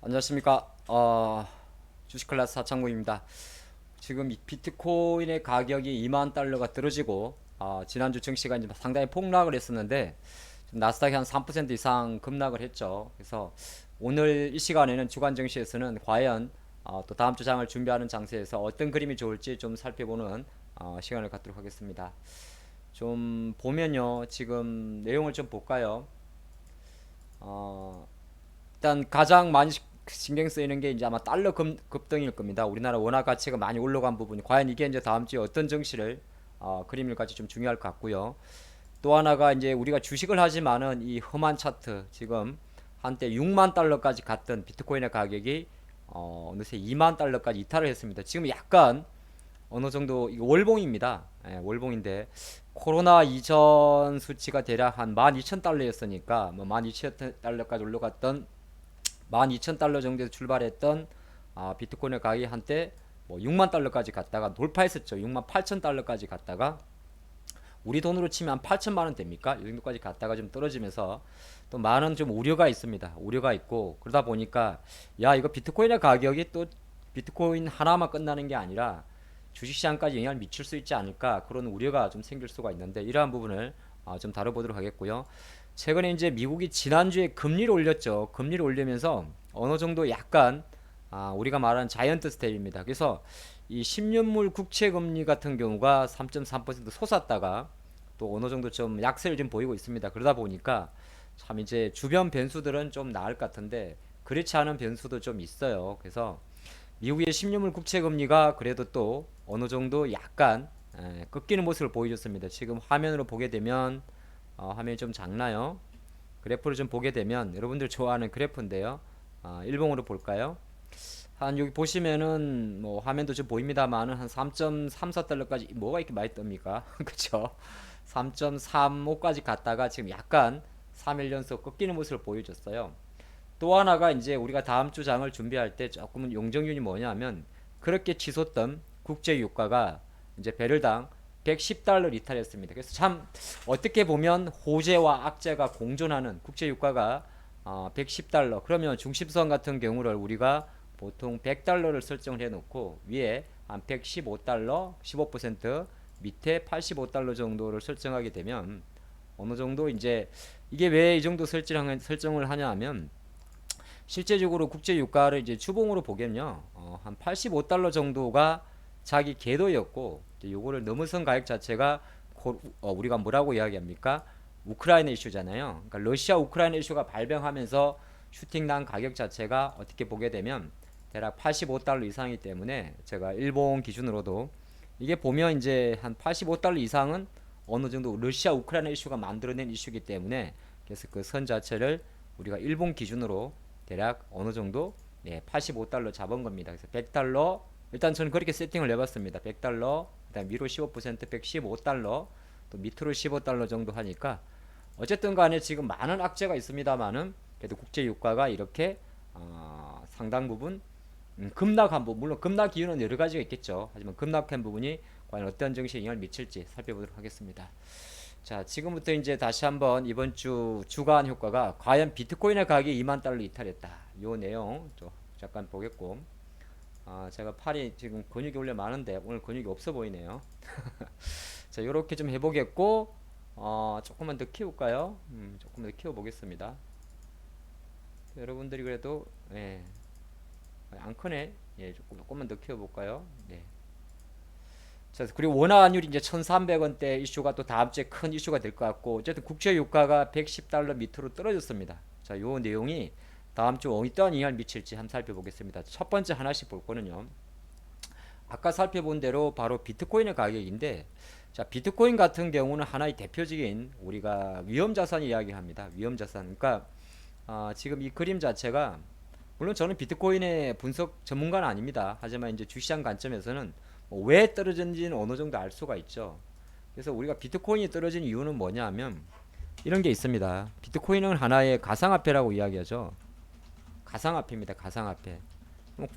안녕하십니까. 주식 클래스 하창무입니다. 지금 이 비트코인의 가격이 2만 달러가 떨어지고 지난주 증시가 이제 상당히 폭락을 했었는데 나스닥이 한 3% 이상 급락을 했죠. 그래서 오늘 이 시간에는 주간 증시에서는 과연 또 다음 주 장을 준비하는 장세에서 어떤 그림이 좋을지 좀 살펴보는 시간을 갖도록 하겠습니다. 좀 보면요. 지금 내용을 좀 볼까요? 어, 일단 가장 많이 신경 쓰이는 게 이제 아마 달러 급등일 겁니다. 우리나라 원화 가치가 많이 올라간 부분이 과연 이게 이제 다음 주에 어떤 증시를 그림을 같이 좀 중요할 것 같고요. 또 하나가 이제 우리가 주식을 하지만은 이 험한 차트 지금 한때 6만 달러까지 갔던 비트코인의 가격이 어느새 2만 달러까지 이탈을 했습니다. 지금 약간 어느 정도 이거 월봉입니다. 예, 월봉인데 코로나 이전 수치가 대략 한 12,000달러였으니까 뭐 12,000달러까지 올라갔던 12,000달러 정도에서 출발했던 비트코인의 가격이 한때 뭐 6만 달러까지 갔다가 돌파했었죠. 6만 8천 달러까지 갔다가 우리 돈으로 치면 한 8천만 원 됩니까? 이 정도까지 갔다가 좀 떨어지면서 또 많은 좀 우려가 있습니다. 우려가 있고 그러다 보니까 야 이거 비트코인의 가격이 또 비트코인 하나만 끝나는 게 아니라 주식시장까지 영향을 미칠 수 있지 않을까 그런 우려가 좀 생길 수가 있는데 이러한 부분을 좀 다뤄보도록 하겠고요. 최근에 이제 미국이 지난주에 금리를 올렸죠. 금리를 올리면서 어느 정도 약간 우리가 말하는 자이언트 스텝입니다. 그래서 이 10년물 국채 금리 같은 경우가 3.3% 솟았다가 또 어느 정도 좀 약세를 좀 보이고 있습니다. 그러다 보니까 참 이제 주변 변수들은 좀 나을 것 같은데 그렇지 않은 변수도 좀 있어요. 그래서 미국의 10년물 국채 금리가 그래도 또 어느 정도 약간 꺾이는 모습을 보여줬습니다. 지금 화면으로 보게 되면 화면이 좀 작나요? 그래프를 좀 보게 되면 여러분들 좋아하는 그래프인데요. 일봉으로 볼까요? 한 여기 보시면은 뭐 화면도 좀 보입니다만은 한 3.34달러까지 뭐가 이렇게 많이 뜹니까? 그쵸? 3.35까지 갔다가 지금 약간 3일 연속 꺾이는 모습을 보여줬어요. 또 하나가 이제 우리가 다음 주 장을 준비할 때 조금은 용적률이 뭐냐면 그렇게 치솟던 국제 유가가 이제 배럴당 110달러 이탈했습니다. 그래서 참 어떻게 보면 호재와 악재가 공존하는 국제 유가가 110달러 그러면 중심선 같은 경우를 우리가 보통 100달러를 설정을 해 놓고 위에 한 115달러 15% 밑에 85달러 정도를 설정하게 되면 어느 정도 이제 이게 왜 이 정도 설정을 하냐 하면 실제적으로 국제 유가를 이제 주봉으로 보면요. 한 85달러 정도가 자기 궤도였고 요거를 넘어선 가격 자체가 우리가 뭐라고 이야기합니까? 우크라이나 이슈잖아요. 그러니까 러시아 우크라이나 이슈가 발병하면서 슈팅난 가격 자체가 어떻게 보게 되면 대략 85달러 이상이기 때문에 제가 일본 기준으로도 이게 보면 이제 한 85달러 이상은 어느 정도 러시아 우크라이나 이슈가 만들어낸 이슈이기 때문에 그래서 그 선 자체를 우리가 일본 기준으로 대략 어느 정도 85달러 잡은 겁니다. 그래서 100달러 일단 저는 그렇게 세팅을 해봤습니다. 100달러 그다음 위로 15% 115달러 또 밑으로 15달러 정도 하니까 어쨌든 간에 지금 많은 악재가 있습니다만은 그래도 국제 유가가 이렇게 상당 부분 급락한 부분 물론 급락 이유는 여러 가지가 있겠죠. 하지만 급락한 부분이 과연 어떤 증시에 영향을 미칠지 살펴보도록 하겠습니다. 자, 지금부터 이제 다시 한번 이번 주 주간 효과가 과연 비트코인의 가격이 2만 달러 이탈했다. 요 내용 좀 잠깐 보겠고. 제가 팔이 지금 근육이 원래 많은데 오늘 근육이 없어 보이네요. 자, 요렇게 좀 해보겠고, 조금만 더 키울까요? 조금만 더 키워보겠습니다. 여러분들이 그래도, 안 크네. 예, 조금만 더 키워볼까요? 네. 자, 그리고 원화 환율이 이제 1,300원대 이슈가 또 다음 주에 큰 이슈가 될 것 같고 어쨌든 국제 유가가 110달러 밑으로 떨어졌습니다. 자, 요 내용이 다음 주 어떤 영향을 미칠지 한번 살펴보겠습니다. 첫 번째 하나씩 볼 거는요. 아까 살펴본 대로 바로 비트코인의 가격인데 자, 비트코인 같은 경우는 하나의 대표적인 우리가 위험 자산 이야기합니다. 위험 자산. 그러니까 지금 이 그림 자체가 물론 저는 비트코인의 분석 전문가는 아닙니다. 하지만 이제 주시장 관점에서는 왜 떨어졌는지는 어느 정도 알 수가 있죠. 그래서 우리가 비트코인이 떨어진 이유는 뭐냐 하면 이런 게 있습니다. 비트코인은 하나의 가상화폐라고 이야기하죠. 가상화폐입니다. 가상화폐.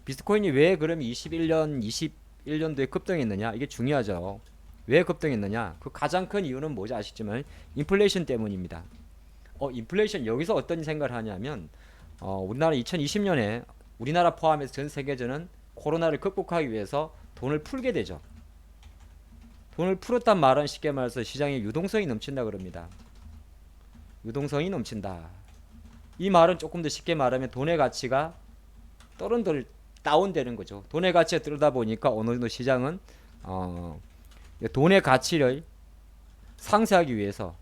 비트코인이 왜 그럼 21년도에 급등했느냐? 이게 중요하죠. 왜 급등했느냐? 그 가장 큰 이유는 뭐지 아시지만 인플레이션 때문입니다. 인플레이션 여기서 어떤 생각을 하냐면 우리나라 2020년에 우리나라 포함해서 전 세계적은 코로나를 극복하기 위해서 돈을 풀게 되죠. 돈을 풀었단 말은 쉽게 말해서 시장에 유동성이 넘친다 그럽니다. 유동성이 넘친다. 이 말은 조금 더 쉽게 말하면 돈의 가치가 떨어들 다운되는 거죠. 돈의 가치가 떨어다 보니까 어느 정도 시장은 돈의 가치를 상쇄하기 위해서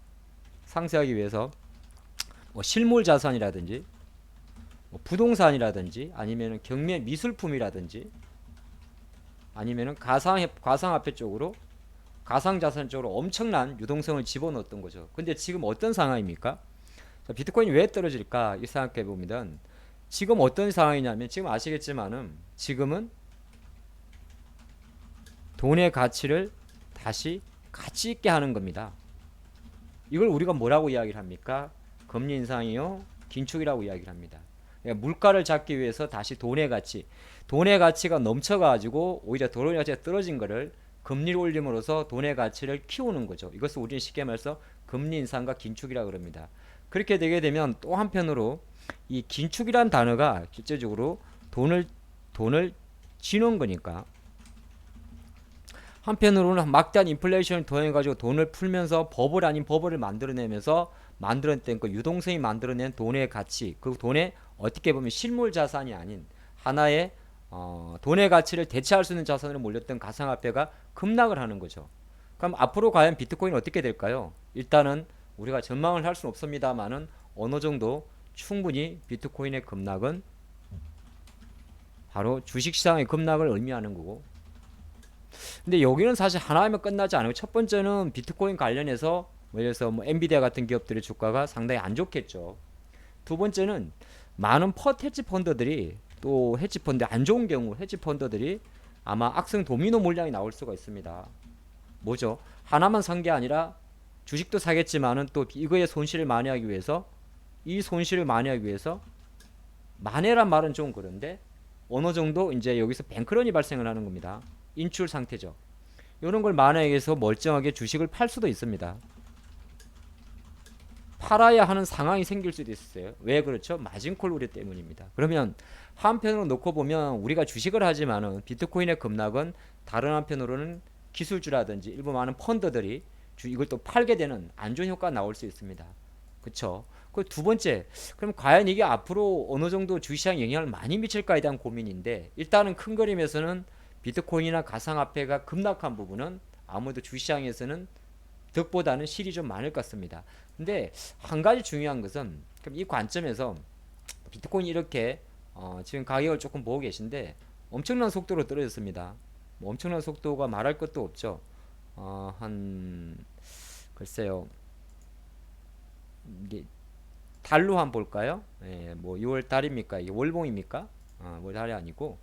뭐 실물 자산이라든지 뭐 부동산이라든지 아니면은 경매 미술품이라든지 아니면은 가상화폐 쪽으로 가상자산 쪽으로 엄청난 유동성을 집어넣었던 거죠. 근데 지금 어떤 상황입니까? 자, 비트코인이 왜 떨어질까? 이 생각해 보면 지금 어떤 상황이냐면 지금 아시겠지만은 지금은 돈의 가치를 다시 가치 있게 하는 겁니다. 이걸 우리가 뭐라고 이야기를 합니까? 금리 인상이요, 긴축이라고 이야기를 합니다. 그러니까 물가를 잡기 위해서 다시 돈의 가치가 넘쳐가지고 오히려 돈의 가치가 떨어진 거를 금리를 올림으로써 돈의 가치를 키우는 거죠. 이것을 우리는 쉽게 말해서 금리 인상과 긴축이라고 그럽니다. 그렇게 되게 되면 또 한편으로 이 긴축이란 단어가 실제적으로 돈을 쥐는 거니까 한편으로는 막대한 인플레이션을 통해 가지고 돈을 풀면서 버블 아닌 버블을 만들어내면서 만들어낸 그 유동성이 만들어낸 돈의 가치, 그 돈의 어떻게 보면 실물 자산이 아닌 하나의 돈의 가치를 대체할 수 있는 자산으로 몰렸던 가상화폐가 급락을 하는 거죠. 그럼 앞으로 과연 비트코인은 어떻게 될까요? 일단은 우리가 전망을 할 수는 없습니다만은 어느 정도 충분히 비트코인의 급락은 바로 주식시장의 급락을 의미하는 거고, 근데 여기는 사실 하나하면 끝나지 않아요. 첫 번째는 비트코인 관련해서 뭐 예를 들어서 뭐 엔비디아 같은 기업들의 주가가 상당히 안 좋겠죠. 두 번째는 많은 헤지 펀드들이 또 헤지 펀드 안 좋은 경우 헤지 펀드들이 아마 악성 도미노 물량이 나올 수가 있습니다. 뭐죠? 하나만 산 게 아니라 주식도 사겠지만은 또 이거의 손실을 만회하기 위해서 이 손실을 만회하기 위해서 만회란 말은 좀 그런데 어느 정도 이제 여기서 뱅크런이 발생을 하는 겁니다. 인출 상태죠. 이런 걸 만회하기 위해서 멀쩡하게 주식을 팔 수도 있습니다. 팔아야 하는 상황이 생길 수도 있어요. 왜 그렇죠? 마진콜 우려 때문입니다. 그러면 한편으로 놓고 보면 우리가 주식을 하지만은 비트코인의 급락은 다른 한편으로는 기술주라든지 일부 많은 펀드들이 이걸 또 팔게 되는 안 좋은 효과가 나올 수 있습니다. 그쵸? 그 두 번째, 그럼 과연 이게 앞으로 어느 정도 주시장에 영향을 많이 미칠까에 대한 고민인데, 일단은 큰 그림에서는 비트코인이나 가상화폐가 급락한 부분은 아무래도 주시장에서는 득보다는 실이 좀 많을 것 같습니다. 근데 한 가지 중요한 것은 그럼 이 관점에서 비트코인이 이렇게 지금 가격을 조금 보고 계신데 엄청난 속도로 떨어졌습니다. 뭐 엄청난 속도가 말할 것도 없죠. 한 글쎄요. 이게 달로 한번 볼까요? 예, 뭐 6월 달입니까? 이게 월봉입니까? 월 달이 아니고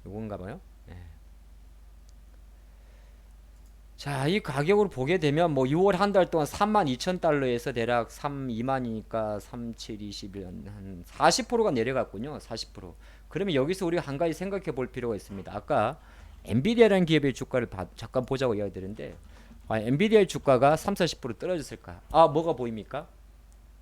요건가 봐요. 예. 자, 이 가격으로 보게 되면 뭐 6월 한 달 동안 32,000달러에서 대략 2만이니까 3, 7, 21, 한 40%가 내려갔군요. 40%. 그러면 여기서 우리가 한 가지 생각해 볼 필요가 있습니다. 아까 엔비디아라는 기업의 주가를 잠깐 보자고 이야기드렸는데 엔비디아의 주가가 3, 40% 떨어졌을까? 뭐가 보입니까?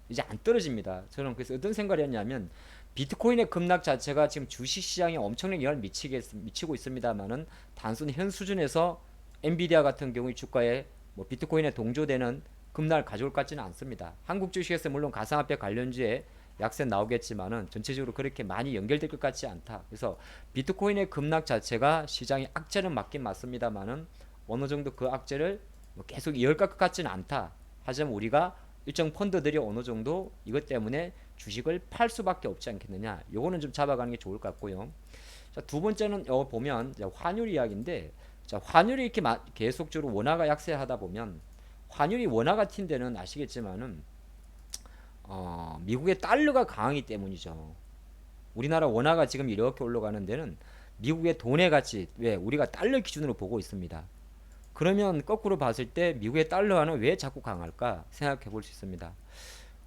이제 안 떨어집니다. 저는 그래서 어떤 생각을 했냐면 비트코인의 급락 자체가 지금 주식시장에 엄청난 영향을 미치고 있습니다만은 단순히 현 수준에서 엔비디아 같은 경우의 주가에 뭐 비트코인에 동조되는 급락을 가져올 것 같지는 않습니다. 한국 주식에서 물론 가상화폐 관련주에 약세 나오겠지만은 전체적으로 그렇게 많이 연결될 것 같지 않다. 그래서 비트코인의 급락 자체가 시장의 악재는 맞긴 맞습니다만은 어느 정도 그 악재를 뭐 계속 이어갈 것 같지는 않다. 하지만 우리가 일정 펀드들이 어느 정도 이것 때문에 주식을 팔 수밖에 없지 않겠느냐. 요거는 좀 잡아가는 게 좋을 것 같고요. 자, 두 번째는 보면 환율 이야기인데, 자, 환율이 이렇게 계속적으로 원화가 약세하다 보면 환율이 원화가 튄 데는 아시겠지만은 미국의 달러가 강하기 때문이죠. 우리나라 원화가 지금 이렇게 올라가는 데는 미국의 돈의 가치, 왜 우리가 달러 기준으로 보고 있습니다. 그러면 거꾸로 봤을 때 미국의 달러화는 왜 자꾸 강할까 생각해 볼 수 있습니다.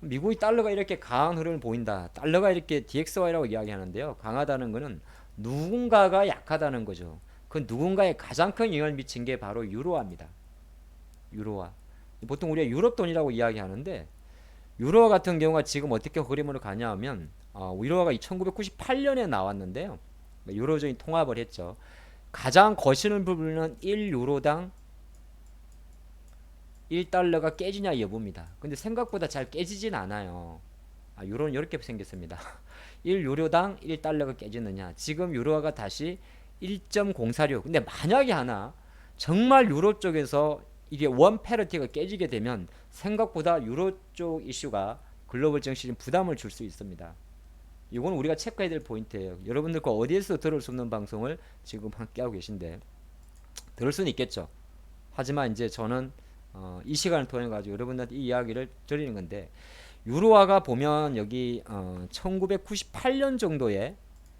미국의 달러가 이렇게 강한 흐름을 보인다. 달러가 이렇게 DXY라고 이야기하는데요. 강하다는 것은 누군가가 약하다는 거죠. 그 누군가에 가장 큰 영향을 미친 게 바로 유로화입니다. 유로화. 보통 우리가 유럽 돈이라고 이야기하는데 유로화 같은 경우가 지금 어떻게 그림으로 가냐 하면 유로화가 1998년에 나왔는데요. 유로존이 통합을 했죠. 가장 거시는 부분은 1유로당 1달러가 깨지냐 여부입니다. 근데 생각보다 잘 깨지진 않아요. 유로는 이렇게 생겼습니다. 1유로당 1달러가 깨지느냐. 지금 유로화가 다시 1.046. 근데 만약에 하나 정말 유로 쪽에서 이게 원 패러티가 깨지게 되면 생각보다 유로 쪽 이슈가 글로벌 정신에 부담을 줄 수 있습니다. 이건 우리가 체크해야 될 포인트예요. 여러분들 그 어디에서 들을 수 없는 방송을 지금 함께하고 계신데 들을 수는 있겠죠. 하지만 이제 저는 이 시간을 통해 가지고 여러분들한테 이 이야기를 드리는 건데 유로화가 보면 여기 1998년 정도에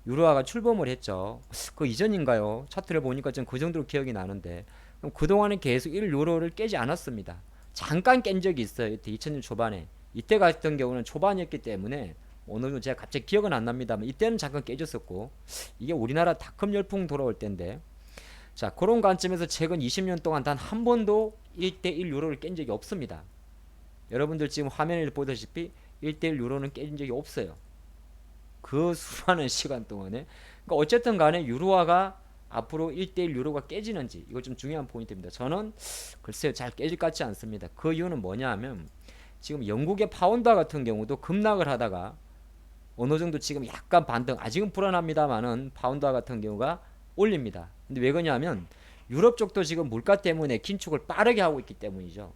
유로화가 출범을 했죠. 그 이전인가요? 차트를 보니까 좀 그 정도로 기억이 나는데 그럼 그동안은 계속 1유로를 깨지 않았습니다. 잠깐 깬 적이 있어요. 이때 2000년 초반에. 이때 같은 경우는 초반이었기 때문에 오늘은 제가 갑자기 기억은 안 납니다만 이때는 잠깐 깨졌었고 이게 우리나라 닷컴 열풍 돌아올 때인데 자 그런 관점에서 최근 20년 동안 단 한 번도 1대1 유로를 깬 적이 없습니다. 여러분들 지금 화면에 보다시피 1대1 유로는 깨진 적이 없어요. 그 수많은 시간 동안에 그러니까 어쨌든 간에 유로화가 앞으로 1대1 유로가 깨지는지 이거 좀 중요한 포인트입니다. 저는 글쎄요 잘 깨질 것 같지 않습니다. 그 이유는 뭐냐 하면 지금 영국의 파운드 같은 경우도 급락을 하다가 어느 정도 지금 약간 반등 아직은 불안합니다만은 파운드 같은 경우가 올립니다. 근데 왜 그러냐면 유럽 쪽도 지금 물가 때문에 긴축을 빠르게 하고 있기 때문이죠.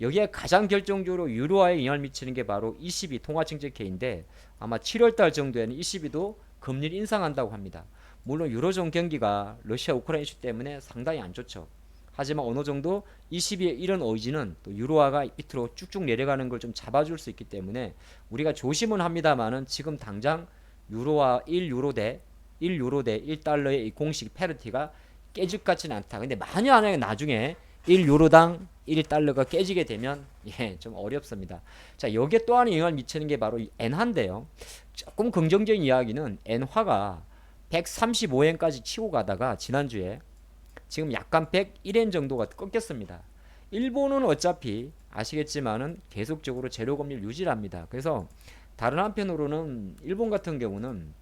여기에 가장 결정적으로 유로화에 영향을 미치는 게 바로 ECB 통화정책회의인데 아마 7월달 정도에는 ECB도 금리를 인상한다고 합니다. 물론 유로존 경기가 러시아 우크라이나 이슈 때문에 상당히 안 좋죠. 하지만 어느 정도 ECB의 이런 의지는 또 유로화가 밑으로 쭉쭉 내려가는 걸 좀 잡아줄 수 있기 때문에 우리가 조심은 합니다만은 지금 당장 유로화 1유로 대 1달러의 이 공식 패러티가 깨질 것 같지는 않다. 근데 만약에 나중에 1유로당 1달러가 깨지게 되면 좀 어렵습니다. 자, 여기에 또 하나 영향을 미치는 게 바로 엔화인데요. 조금 긍정적인 이야기는 엔화가 135엔까지 치고 가다가 지난주에 지금 약간 101엔 정도가 꺾였습니다. 일본은 어차피 아시겠지만은 계속적으로 제로 금리를 유지합니다. 그래서 다른 한편으로는 일본 같은 경우는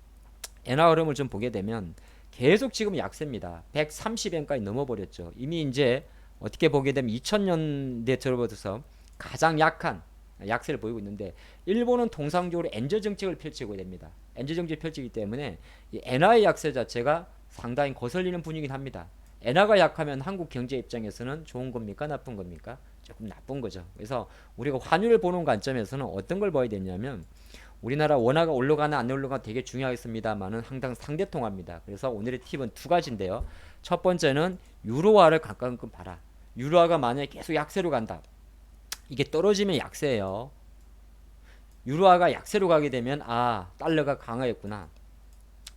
엔화 흐름을 좀 보게 되면 계속 지금 약세입니다. 130엔까지 넘어버렸죠. 이미 이제 어떻게 보게 되면 2000년대 들어버려서 가장 약한 약세를 보이고 있는데 일본은 통상적으로 엔저 정책을 펼치고 됩니다. 엔저 정책을 펼치기 때문에 이 엔화의 약세 자체가 상당히 거슬리는 분위기긴 합니다. 엔화가 약하면 한국 경제 입장에서는 좋은 겁니까? 나쁜 겁니까? 조금 나쁜 거죠. 그래서 우리가 환율을 보는 관점에서는 어떤 걸 봐야 되냐면 우리나라 원화가 올라가나 안 올라가나 되게 중요하겠습니다만은 항상 상대통화입니다. 그래서 오늘의 팁은 두 가지인데요. 첫 번째는 유로화를 가끔 봐라. 유로화가 만약에 계속 약세로 간다. 이게 떨어지면 약세예요. 유로화가 약세로 가게 되면 달러가 강하겠구나.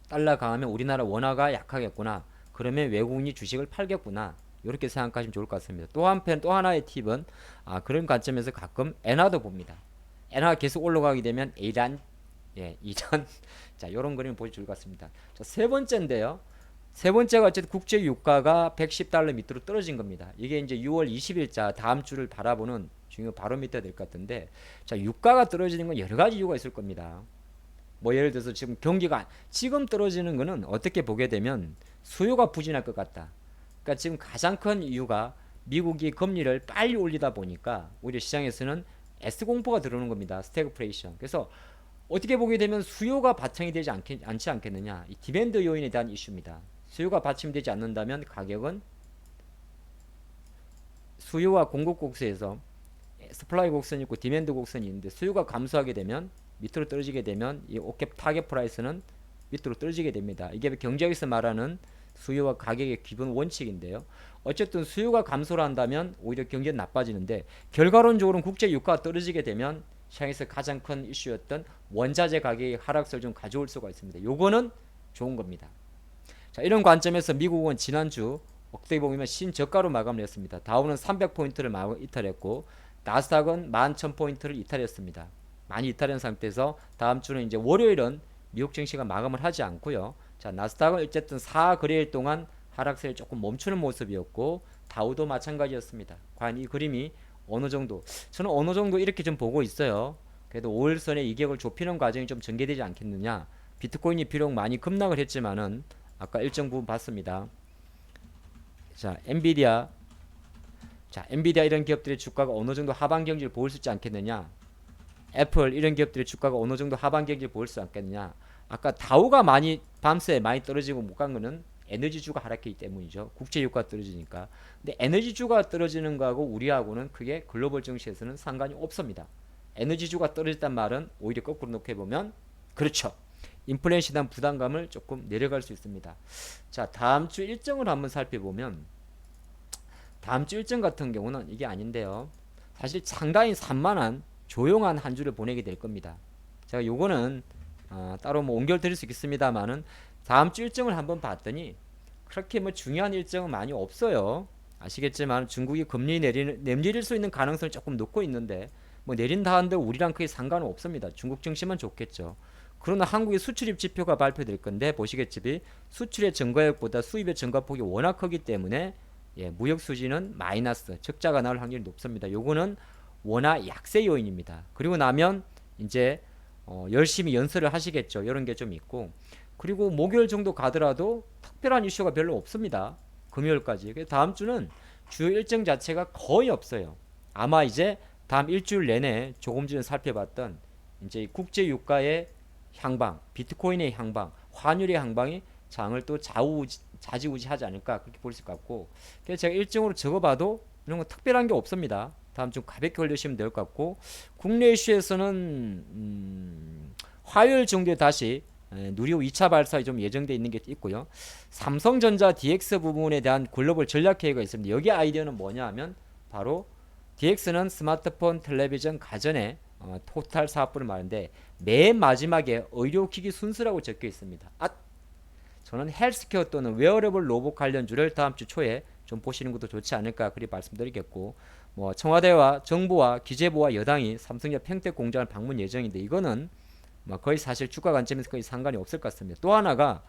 달러 강하면 우리나라 원화가 약하겠구나. 그러면 외국인이 주식을 팔겠구나. 이렇게 생각하시면 좋을 것 같습니다. 또 한편 또 하나의 팁은 그런 관점에서 가끔 엔화도 봅니다. 엔화가 계속 올라가게 되면 이란 자 이런 그림을 보여줄 것 같습니다. 자, 세 번째인데요. 세 번째가 어쨌든 국제 유가가 110달러 밑으로 떨어진 겁니다. 이게 이제 6월 20일자 다음 주를 바라보는 중요 바로미터 될 것 같은데 자 유가가 떨어지는 건 여러 가지 이유가 있을 겁니다. 뭐 예를 들어서 지금 경기가 지금 떨어지는 거는 어떻게 보게 되면 수요가 부진할 것 같다. 그러니까 지금 가장 큰 이유가 미국이 금리를 빨리 올리다 보니까 오히려 시장에서는 S공포가 들어오는 겁니다. 스태그플레이션. 그래서 어떻게 보게 되면 수요가 바탕이 되지 않지 않겠느냐. 이 디맨드 요인에 대한 이슈입니다. 수요가 받침되지 않는다면 가격은 수요와 공급 곡선에서 스플라이 곡선이 있고 디맨드 곡선이 있는데 수요가 감소하게 되면 밑으로 떨어지게 되면 이 오캡 타겟 프라이스는 밑으로 떨어지게 됩니다. 이게 경제학에서 말하는 수요와 가격의 기본 원칙인데요. 어쨌든 수요가 감소를 한다면 오히려 경제는 나빠지는데 결과론적으로는 국제 유가가 떨어지게 되면 시장에서 가장 큰 이슈였던 원자재 가격의 하락세를 좀 가져올 수가 있습니다. 요거는 좋은 겁니다. 자, 이런 관점에서 미국은 지난주 어떻게 보면 신저가로 마감을 했습니다. 다우는 300포인트를 이탈했고 나스닥은 11,000포인트를 이탈했습니다. 많이 이탈한 상태에서 다음 주는 이제 월요일은 미국 증시가 마감을 하지 않고요. 자, 나스닥은 어쨌든 4거래일 동안 하락세를 조금 멈추는 모습이었고 다우도 마찬가지였습니다. 과연 이 그림이 어느 정도 저는 어느 정도 이렇게 좀 보고 있어요. 그래도 5일선의 이격을 좁히는 과정이 좀 전개되지 않겠느냐. 비트코인이 비록 많이 급락을 했지만은 아까 일정 부분 봤습니다. 자, 엔비디아 이런 기업들의 주가가 어느 정도 하방 경지를 보일 수 있지 않겠느냐. 애플 이런 기업들의 주가가 어느 정도 하방 경지를 보일 수 있겠느냐. 아까 다우가 밤새 많이 떨어지고 못 간 거는 에너지주가 하락했기 때문이죠. 국제유가 떨어지니까. 근데 에너지주가 떨어지는 거하고 우리하고는 크게 글로벌 증시에서는 상관이 없습니다. 에너지주가 떨어졌단 말은 오히려 거꾸로 놓게 보면 그렇죠. 인플레이션에 대한 부담감을 조금 내려갈 수 있습니다. 자, 다음 주 일정을 한번 살펴보면 다음 주 일정 같은 경우는 이게 아닌데요. 사실 상당히 산만한 조용한 한 주를 보내게 될 겁니다. 제가 요거는 따로 뭐 옮겨 드릴 수 있겠습니다만은 다음 주 일정을 한번 봤더니 그렇게 뭐 중요한 일정은 많이 없어요. 아시겠지만 중국이 금리 내릴 수 있는 가능성을 조금 놓고 있는데 뭐 내린다 하는데 우리랑 크게 상관은 없습니다. 중국 증시만 좋겠죠. 그러나 한국의 수출입 지표가 발표될 건데 보시겠지만 수출의 증가액보다 수입의 증가폭이 워낙 크기 때문에 무역 수지는 마이너스 적자가 나올 확률이 높습니다. 요거는 워낙 약세 요인입니다. 그리고 나면 이제 열심히 연설을 하시겠죠. 이런 게 좀 있고 그리고 목요일 정도 가더라도 특별한 이슈가 별로 없습니다. 금요일까지. 다음 주는 주요 일정 자체가 거의 없어요. 아마 이제 다음 일주일 내내 조금 전에 살펴봤던 이제 국제 유가의 향방, 비트코인의 향방, 환율의 향방이 장을 또 좌지우지하지 않을까 그렇게 볼 수 같고 그래서 제가 일정으로 적어봐도 이런 거 특별한 게 없습니다. 다음 주 가볍게 걸리시면 될 것 같고 국내 이슈에서는 화요일 정도에 다시 누리호 2차 발사가 좀 예정되어 있는 게 있고요. 삼성전자 DX 부분에 대한 글로벌 전략 회의가 있습니다. 여기 아이디어는 뭐냐 하면 바로 DX는 스마트폰, 텔레비전, 가전의 토탈 사업부를 말하는데 맨 마지막에 의료기기 순수라고 적혀 있습니다. 저는 헬스케어 또는 웨어러블 로봇 관련주를 다음 주 초에 좀 보시는 것도 좋지 않을까 그리 말씀드리겠고 뭐 청와대와 정부와 기재부와 여당이 삼성전자 평택 공장을 방문 예정인데 이거는 뭐 거의 사실 주가 관점에서 거의 상관이 없을 것 같습니다. 또 하나가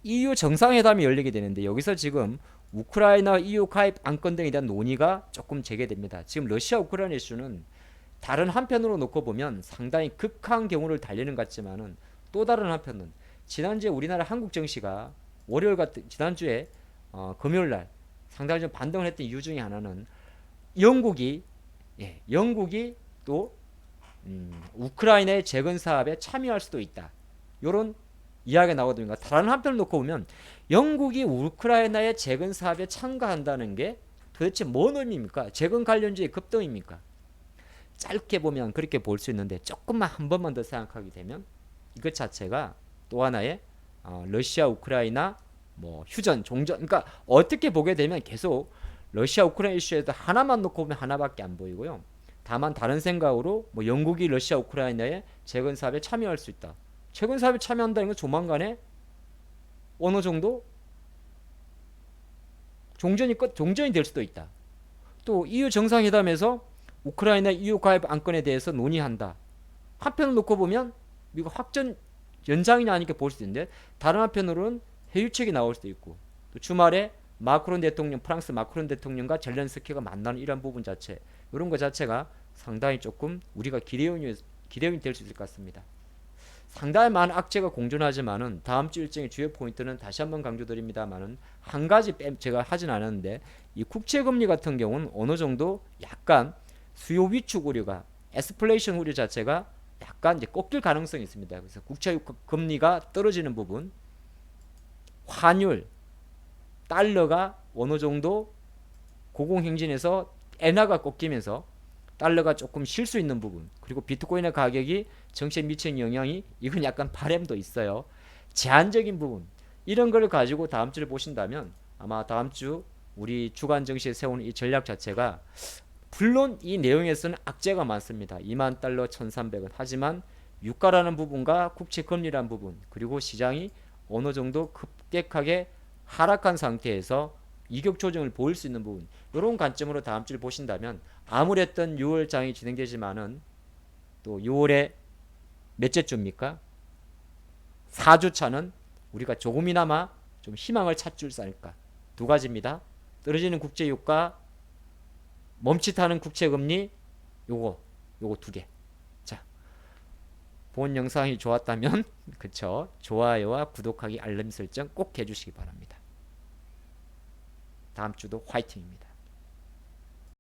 EU 정상회담이 열리게 되는데 여기서 지금 우크라이나 EU 가입 안건 등에 대한 논의가 조금 재개됩니다. 지금 러시아 우크라이나 이슈는 다른 한편으로 놓고 보면 상당히 극한 경우를 달리는 것 같지만은 또 다른 한편은 지난주에 우리나라 한국 증시가 월요일 같은 지난주에 금요일날 상당히 좀 반등을 했던 이유 중에 하나는 영국이 또 우크라이나의 재건 사업에 참여할 수도 있다. 이런 이야기가 나오거든요. 다른 한편을 놓고 보면 영국이 우크라이나의 재건 사업에 참가한다는 게 도대체 뭔 의미입니까? 재건 관련주의 급등입니까? 짧게 보면 그렇게 볼 수 있는데 조금만 한 번만 더 생각하게 되면 이것 자체가 또 하나의 러시아 우크라이나 뭐 휴전 종전 그러니까 어떻게 보게 되면 계속 러시아 우크라이나 이슈에도 하나만 놓고 보면 하나밖에 안 보이고요. 다만 다른 생각으로 뭐 영국이 러시아 우크라이나의 재건 사업에 참여할 수 있다. 재건 사업에 참여한다는 건 조만간에 어느 정도 종전이 될 수도 있다. 또 EU 정상회담에서 우크라이나 EU 가입 안건에 대해서 논의한다. 한편을 놓고 보면 미국 확전 연장이냐 아니까 볼 수 있는데 다른 한편으로는 해유책이 나올 수도 있고 또 주말에 프랑스 마크론 대통령과 젤렌스키가 만나는 이런 부분 자체 이런 것 자체가 상당히 조금 우리가 기대요인이 될 수 있을 것 같습니다. 상당히 많은 악재가 공존하지만은 다음 주 일정의 주요 포인트는 다시 한번 강조드립니다만은 한 가지 제가 하진 않았는데 이 국채금리 같은 경우는 어느 정도 약간 수요 위축 우려가 에스플레이션 우려 자체가 약간 이제 꺾일 가능성이 있습니다. 그래서 국채 금리가 떨어지는 부분, 환율, 달러가 어느 정도 고공행진에서 엔화가 꺾이면서 달러가 조금 쉴 수 있는 부분 그리고 비트코인의 가격이 정시에 미치는 영향이 이건 약간 바램도 있어요. 제한적인 부분 이런 걸 가지고 다음 주를 보신다면 아마 다음 주 우리 주간 증시에 세우는 이 전략 자체가 물론 이 내용에서는 악재가 많습니다. 2만 달러 1,300원 하지만 유가라는 부분과 국채 금리라는 부분 그리고 시장이 어느 정도 급격하게 하락한 상태에서 이격 조정을 보일 수 있는 부분 이런 관점으로 다음 주를 보신다면 아무랬던 6월 장이 진행되지만은 또 6월에 몇째 주입니까? 4주 차는 우리가 조금이나마 좀 희망을 찾을 수 않을까. 두 가지입니다. 떨어지는 국제 유가, 멈칫하는 국채 금리 요거 두 개. 자, 본 영상이 좋았다면 그쵸, 좋아요와 구독하기 알림 설정 꼭 해주시기 바랍니다. 다음 주도 화이팅입니다.